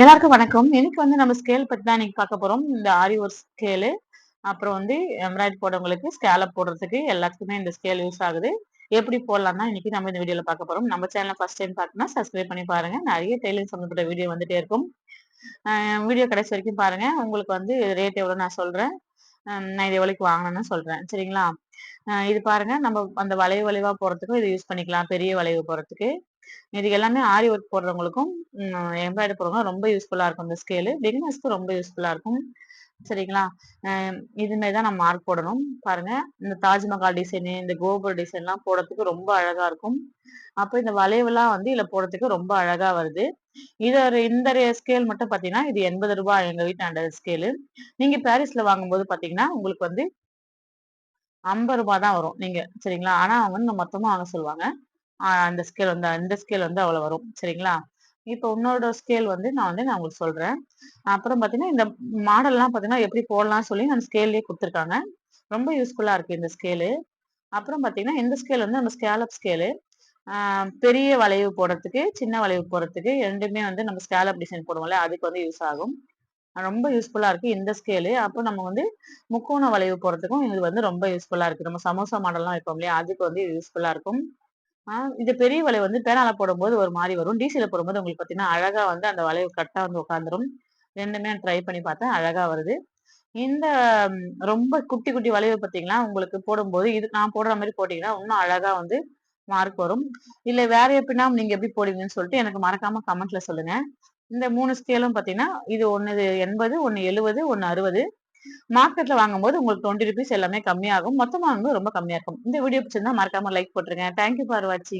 எல்லாருக்கும் வணக்கம். இன்னைக்கு நம்ம ஸ்கேல் பத்தி தான் இன்னைக்கு பார்க்க போறோம். இந்த ஆரி ஒர்க் ஸ்கேலு, அப்புறம் எம்ப்ராய்டரி போடுறவங்களுக்கு ஸ்கேலப் போடுறதுக்கு எல்லாத்துக்குமே இந்த ஸ்கேல் யூஸ் ஆகுது. எப்படி போடலாம் தான் இன்னைக்கு நம்ம இந்த வீடியோல பார்க்க போறோம். நம்ம சேனல ஃபர்ஸ்ட் டைம் பார்க்கணும்னா சப்ஸ்கிரைப் பண்ணி பாருங்க. நெறைய டெய்லரிங் சம்மந்தப்பட்ட வீடியோ வந்துட்டே இருக்கும். அ வீடியோ கடைசி வரைக்கும் பாருங்க. உங்களுக்கு ரேட் எவ்வளோ நான் சொல்றேன். நான் இது எவ்வளோக்கு வாங்குனேன்னு சொல்றேன். சரிங்களா? இது பாருங்க நம்ம அந்த வளைவு வளைவா போடுறதுக்கும் இத யூஸ் பண்ணிக்கலாம். பெரிய வளைவு போடுறதுக்கு. இது எல்லாமே ஆரி ஒர்க் போடுறவங்களுக்கும், எம்ப்ராய்டரி போடுறவங்க ரொம்ப யூஸ்ஃபுல்லா இருக்கும் இந்த ஸ்கேலு. பிகினர்ஸ்க்கு ரொம்ப யூஸ்ஃபுல்லா இருக்கும். சரிங்களா? அ இது மாரி தான் நம்ம மார்க் போடணும். பாருங்க, இந்த தாஜ்மஹால் டிசைனு, இந்த கோபுர டிசைன்லாம் போடுறதுக்கு ரொம்ப அழகா இருக்கும். அப்ப இந்த வளைவுலாம் இதுல போடுறதுக்கு ரொம்ப அழகா வருது. இந்த ஸ்கேல் மட்டும் பார்த்தீங்கன்னா, இது ரூ. 80 எங்க வீட்டாண்ட ஸ்கேலு. நீங்க பாரிஸ்ல வாங்கும்போது பார்த்தீங்கன்னா, உங்களுக்கு ரூ. 50 தான் வரும். சரிங்களா? ஆனா அவங்க மொத்தமா வாங்க சொல்லுவாங்க. அந்த ஸ்கேல் இந்த ஸ்கேல் அவ்வளோ வரும். சரிங்களா? இப்போ உன்னோட ஸ்கேல் நான் உங்களுக்கு சொல்றேன். அப்புறம் பார்த்தீங்கன்னா, இந்த மாடல்லாம் பார்த்தீங்கன்னா, எப்படி போடலாம்னு சொல்லி அந்த ஸ்கேல்லயே குடுத்துருக்காங்க. ரொம்ப யூஸ்ஃபுல்லா இருக்கு இந்த ஸ்கேலு. அப்புறம் பார்த்தீங்கன்னா, இந்த ஸ்கேல் நம்ம ஸ்கேலப் ஸ்கேலு. ஆ பெரிய வளைவு போடுறதுக்கு, சின்ன வளைவு போடுறதுக்கு 2மே நம்ம ஸ்கேலப் டிசைன் போடுவோம்ல, அதுக்கு யூஸ் ஆகும். ரொம்ப யூஸ்ஃபுல்லா இருக்கு இந்த ஸ்கேலு. அப்போ நம்ம முக்கோண வளைவு போடுறதுக்கும் இது ரொம்ப யூஸ்ஃபுல்லா இருக்கு. நம்ம சமோசா மாடல்லாம் வைப்போம் இல்லையா? அதுக்கு இது யூஸ்ஃபுல்லா இருக்கும். இது பெரிய வளைவு பேனால போடும்போது ஒரு மாரி வரும். டிசில போடும்போது உங்களுக்கு பார்த்தீங்கன்னா, அழகா அந்த வளைவு கரெக்ட்டா உட்காந்துரும். 2மே நான் ட்ரை பண்ணி பார்த்தேன். அழகா வருது. இந்த ரொம்ப குட்டி, குட்டி வளைவு பார்த்தீங்களா, உங்களுக்கு போடும்போது இது நான் போடுற மாரி போட்டீங்கன்னா, இன்னும் அழகா மார்க் வரும். இல்ல வேற எப்படின்னா நீங்க எப்படி போடுவீங்கன்னு சொல்லிட்டு எனக்கு மறக்காம கமெண்ட்ல சொல்லுங்க. இந்த 3 ஸ்கேலும் பார்த்தீங்கன்னா, இது ஒண்ணு 80, ஒண்ணு 70, ஒண்ணு 60. மார்க்கெட்ல வாங்கும்போது உங்களுக்கு ₹20 எல்லாமே கம்மியாகும். மொத்தமா வாங்கும்போது ரொம்ப கம்மியா இருக்கும். இந்த வீடியோ பிடிச்சிருந்தா மறக்காம லைக் போட்டுருங்க. தேங்க் யூ ஃபார் வாட்சிங்.